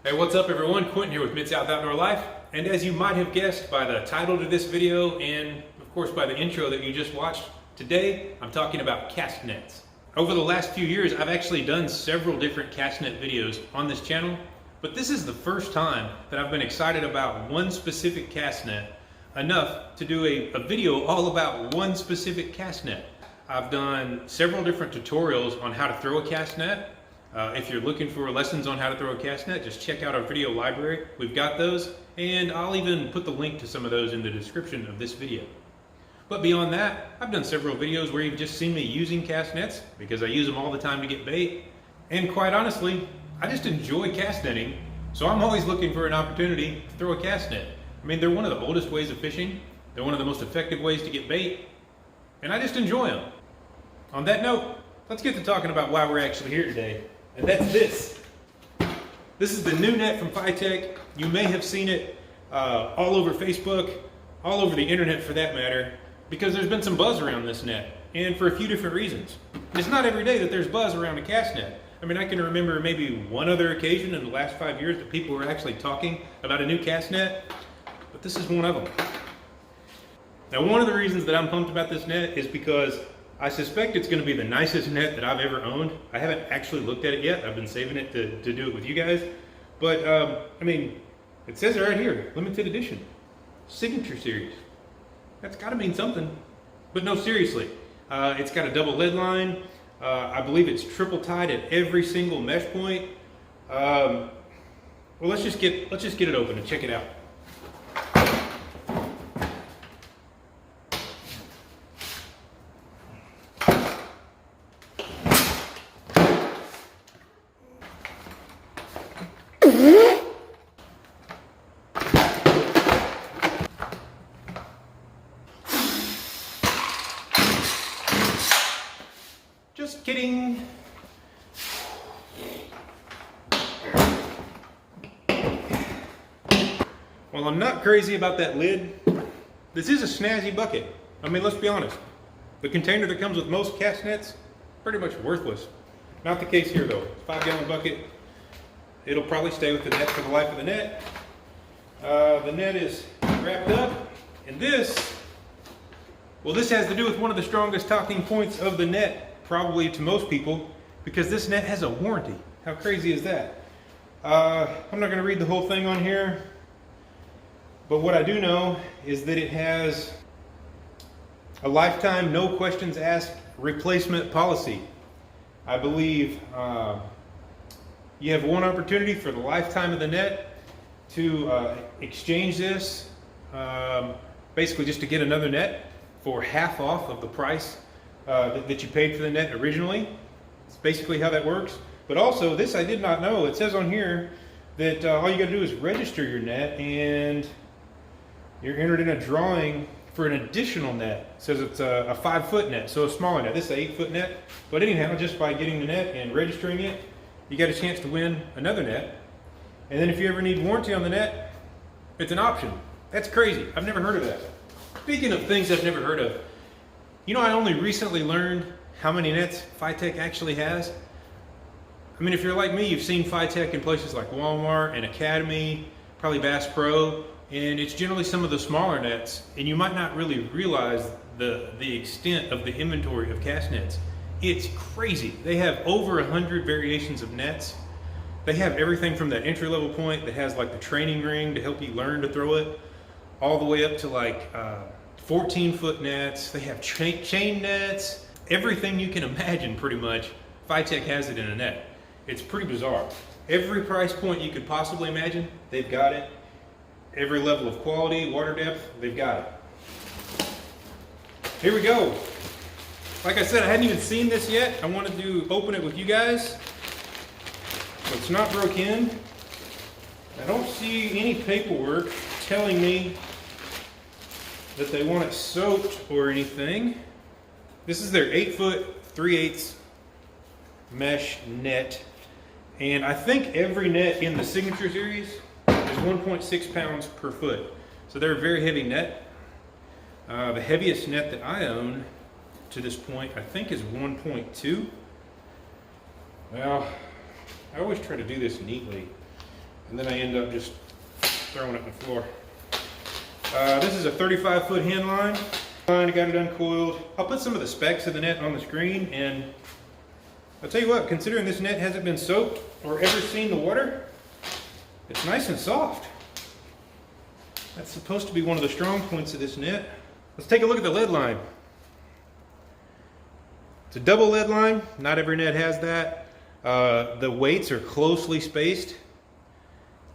Hey, what's up everyone? Quentin here with Mid-South Outdoor Life. And as you might have guessed by the title to this video and of course by the intro that you just watched, today I'm talking about cast nets. Over the last few years I've actually done several different cast net videos on this channel, but this is the first time that I've been excited about one specific cast net enough to do a video all about one specific cast net. I've done several different tutorials on how to throw a cast net. If you're looking for lessons on how to throw a cast net, just check out our video library. We've got those, and I'll even put the link to some of those in the description of this video. But beyond that, I've done several videos where you've just seen me using cast nets because I use them all the time to get bait. And quite honestly, I just enjoy cast netting, so I'm always looking for an opportunity to throw a cast net. I mean, they're one of the oldest ways of fishing. They're one of the most effective ways to get bait, and I just enjoy them. On that note, let's get to talking about why we're actually here today. And that's this. This is the new net from Fitec. You may have seen it all over Facebook, all over the internet for that matter, because there's been some buzz around this net, and for a few different reasons. And it's not every day that there's buzz around a cast net. I mean, I can remember maybe one other occasion in the last 5 years that people were actually talking about a new cast net, but this is one of them. Now, one of the reasons that I'm pumped about this net is because I suspect it's going to be the nicest net that I've ever owned. I haven't actually looked at it yet. I've been saving it to do it with you guys. But, I mean, it says it right here, limited edition, signature series. That's got to mean something. But no, seriously, it's got a double lead line. I believe it's triple tied at every single mesh point. Well, let's just get it open and check it out. Just kidding. Well, I'm not crazy about that lid. This is a snazzy bucket. I mean, let's be honest. The container that comes with most cast nets, pretty much worthless. Not the case here though. It's a 5-gallon bucket. It'll probably stay with the net for the life of the net. The net is wrapped up, and this, well, this has to do with one of the strongest talking points of the net, probably to most people, because this net has a warranty. How crazy is that? I'm not going to read the whole thing on here, but what I do know is that it has a lifetime, no questions asked replacement policy. I believe you have one opportunity for the lifetime of the net to exchange this, basically just to get another net for half off of the price that you paid for the net originally. It's basically how that works. But also, this I did not know. It says on here that all you got to do is register your net and you're entered in a drawing for an additional net. It says it's a 5-foot net, so a smaller net. This is an 8-foot net. But anyhow, just by getting the net and registering it, you got a chance to win another net. And then if you ever need warranty on the net, it's an option. That's crazy. I've never heard of that. Speaking of things I've never heard of, you know, I only recently learned how many nets Fitec actually has. I mean, if you're like me, you've seen Fitec in places like Walmart and Academy, probably Bass Pro, and it's generally some of the smaller nets, and you might not really realize the extent of the inventory of cast nets. It's crazy. They have over 100 variations of nets. They have everything from that entry-level point that has like the training ring to help you learn to throw it, all the way up to like 14-foot nets. They have chain nets, everything you can imagine pretty much. Fitec has it in a net. It's pretty bizarre. Every price point you could possibly imagine, they've got it. Every level of quality, water depth, they've got it. Here we go. Like I said, I hadn't even seen this yet. I wanted to open it with you guys. So it's not broke in. I don't see any paperwork telling me that they want it soaked or anything. This is their 8-foot 3/8 mesh net, and I think every net in the signature series is 1.6 pounds per foot, so they're a very heavy net. The heaviest net that I own to this point I think is 1.2. Well, I always try to do this neatly. and then I end up just throwing it on the floor. This is a 35-foot hand line. I got it uncoiled. I'll put some of the specs of the net on the screen, and I'll tell you what, considering this net hasn't been soaked or ever seen the water, it's nice and soft. That's supposed to be one of the strong points of this net. Let's take a look at the lead line. It's a double lead line. Not every net has that. The weights are closely spaced.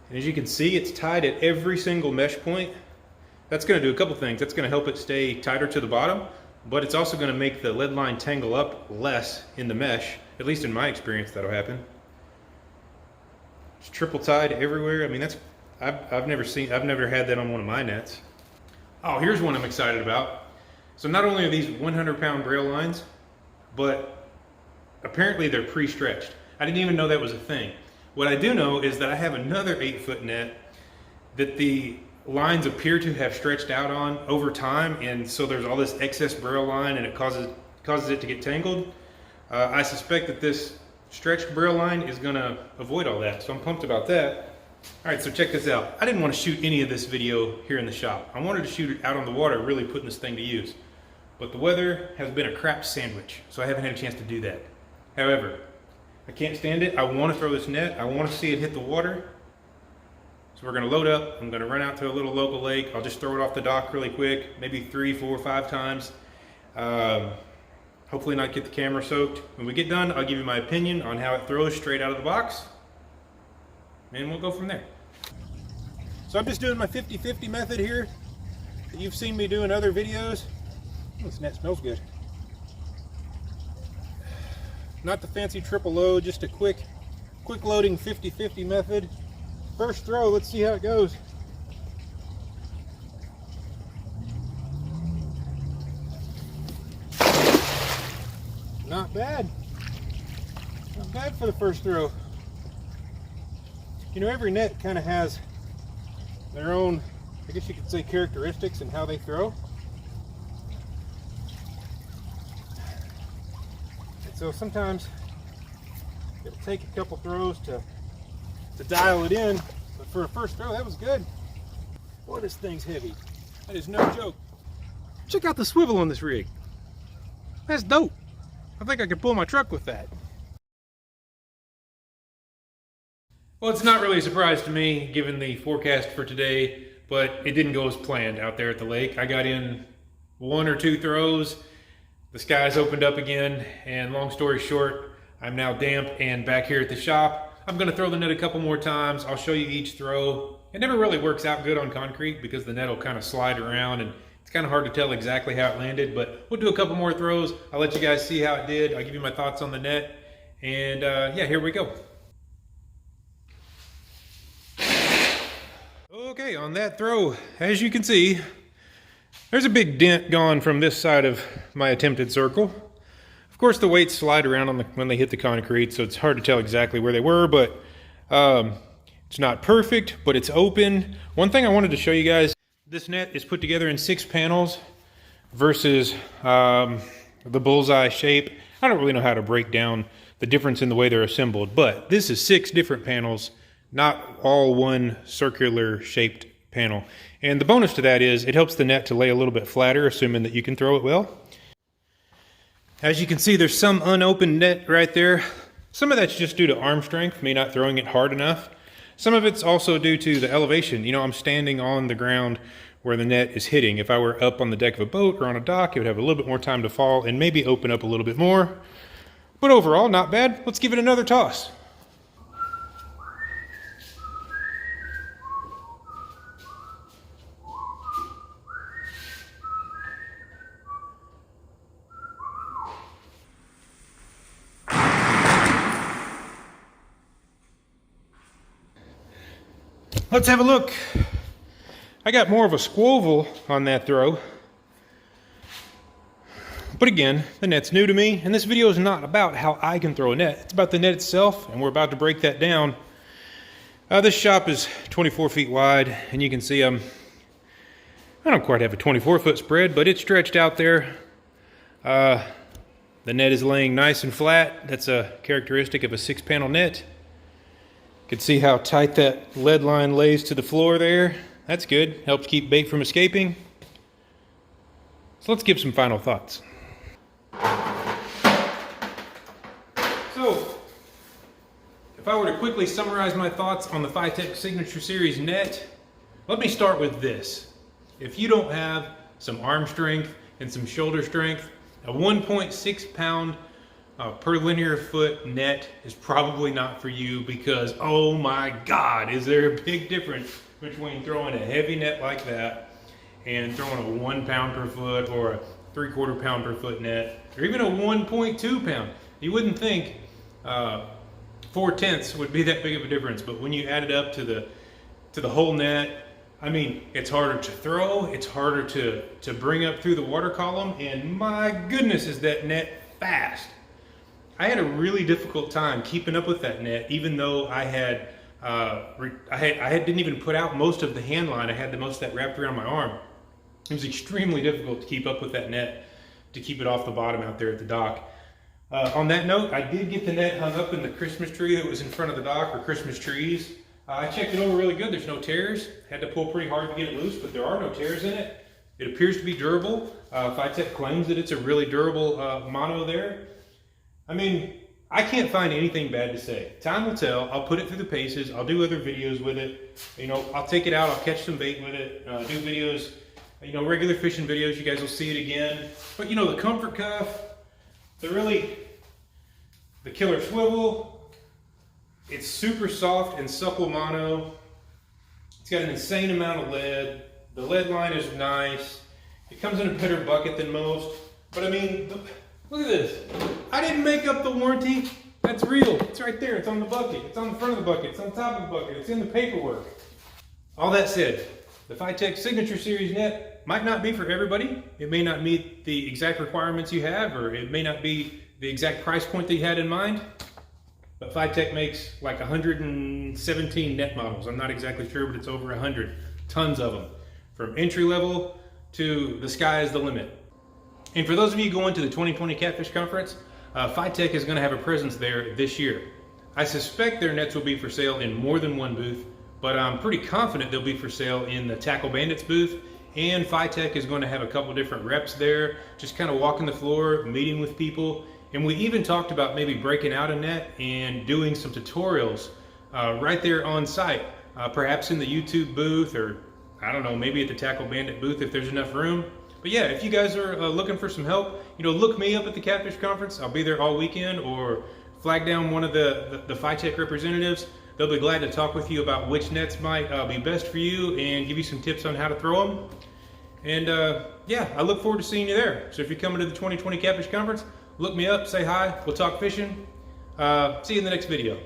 And as you can see, it's tied at every single mesh point. That's going to do a couple things. That's going to help it stay tighter to the bottom, but it's also going to make the lead line tangle up less in the mesh. At least in my experience, that'll happen. It's triple tied everywhere. I mean, that's I've never had that on one of my nets. Oh, here's one I'm excited about. So not only are these 100-pound braille lines, but apparently they're pre-stretched. I didn't even know that was a thing. What I do know is that I have another 8-foot net that the lines appear to have stretched out on over time, and so there's all this excess braille line, and it causes it to get tangled. I suspect that this stretched braille line is going to avoid all that, so I'm pumped about that. All right, so check this out. I didn't want to shoot any of this video here in the shop. I wanted to shoot it out on the water, really putting this thing to use. But the weather has been a crap sandwich, so I haven't had a chance to do that. However, I can't stand it. I want to throw this net. I want to see it hit the water. So we're going to load up. I'm going to run out to a little local lake. I'll just throw it off the dock really quick, maybe 3, 4, 5 times. Hopefully not get the camera soaked. When we get done, I'll give you my opinion on how it throws straight out of the box, and we'll go from there. So I'm just doing my 50-50 method here that you've seen me do in other videos. Oh, this net smells good. Not the fancy triple load, just a quick loading 50-50 method. First throw, let's see how it goes. Not bad. Not bad for the first throw. You know, every net kind of has their own, I guess you could say, characteristics in how they throw. And so sometimes it'll take a couple throws to dial it in, but for a first throw, that was good. Boy, this thing's heavy. That is no joke. Check out the swivel on this rig. That's dope. I think I could pull my truck with that. Well, it's not really a surprise to me, given the forecast for today, but it didn't go as planned out there at the lake. I got in 1 or 2 throws, the skies opened up again, and long story short, I'm now damp and back here at the shop. I'm going to throw the net a couple more times. I'll show you each throw. It never really works out good on concrete because the net will kind of slide around, and it's kind of hard to tell exactly how it landed, but we'll do a couple more throws. I'll let you guys see how it did. I'll give you my thoughts on the net, and yeah, here we go. Okay, on that throw, as you can see, there's a big dent gone from this side of my attempted circle. Of course, the weights slide around when they hit the concrete, so it's hard to tell exactly where they were, but it's not perfect, but it's open. One thing I wanted to show you guys, this net is put together in 6 panels versus the bullseye shape. I don't really know how to break down the difference in the way they're assembled, but this is 6 different panels, not all one circular shaped panel. And the bonus to that is it helps the net to lay a little bit flatter, assuming that you can throw it well. As you can see, there's some unopened net right there. Some of that's just due to arm strength, me not throwing it hard enough. Some of it's also due to the elevation. You know, I'm standing on the ground where the net is hitting. If I were up on the deck of a boat or on a dock, it would have a little bit more time to fall and maybe open up a little bit more. But overall, not bad. Let's give it another toss. Let's have a look. I got more of a squoval on that throw. But again, the net's new to me, and this video is not about how I can throw a net. It's about the net itself, and we're about to break that down. This shop is 24 feet wide, and you can see I don't quite have a 24-foot spread, but it's stretched out there. The net is laying nice and flat. That's a characteristic of a 6-panel net. can see how tight that lead line lays to the floor there. That's good. Helps keep bait from escaping. So let's give some final thoughts. So, if I were to quickly summarize my thoughts on the Fitec Signature Series net, let me start with this. If you don't have some arm strength and some shoulder strength, a 1.6 pound per linear foot net is probably not for you, because oh my God, is there a big difference between throwing a heavy net like that and throwing a 1 pound per foot or a 3/4 pound per foot net, or even a 1.2 pound. You wouldn't think 4/10 would be that big of a difference, but when you add it up to the whole net, I mean, it's harder to throw, it's harder to bring up through the water column, and my goodness, is that net fast. I had a really difficult time keeping up with that net, even though I didn't even put out most of the hand line. I had the most of that wrapped around my arm. It was extremely difficult to keep up with that net, to keep it off the bottom out there at the dock. On that note, I did get the net hung up in the Christmas tree that was in front of the dock, or Christmas trees. I checked it over really good. There's no tears. Had to pull pretty hard to get it loose, but there are no tears in it. It appears to be durable. Fitec claims that it's a really durable mono there. I mean, I can't find anything bad to say. Time will tell. I'll put it through the paces. I'll do other videos with it. You know, I'll take it out. I'll catch some bait with it. Do videos, you know, regular fishing videos. You guys will see it again. But you know, the comfort cuff, the killer swivel, it's super soft and supple mono. It's got an insane amount of lead. The lead line is nice. It comes in a better bucket than most. But I mean, look at this. I didn't make up the warranty. That's real. It's right there. It's on the bucket. It's on the front of the bucket. It's on top of the bucket. It's in the paperwork. All that said, the Fitec Signature Series net might not be for everybody. It may not meet the exact requirements you have, or it may not be the exact price point that you had in mind. But Fitec makes like 117 net models. I'm not exactly sure, but it's over 100. Tons of them. From entry level to the sky is the limit. And for those of you going to the 2020 Catfish Conference, Fitec is going to have a presence there this year. I suspect their nets will be for sale in more than one booth, but I'm pretty confident they'll be for sale in the Tackle Bandits booth. And Fitec is going to have a couple different reps there, just kind of walking the floor, meeting with people. And we even talked about maybe breaking out a net and doing some tutorials right there on site, perhaps in the YouTube booth, or I don't know, maybe at the Tackle Bandit booth if there's enough room. But yeah, if you guys are looking for some help, you know, look me up at the Catfish Conference. I'll be there all weekend, or flag down one of the Fitec representatives. They'll be glad to talk with you about which nets might be best for you and give you some tips on how to throw them. And yeah, I look forward to seeing you there. So if you're coming to the 2020 Catfish Conference, look me up, say hi, we'll talk fishing. See you in the next video.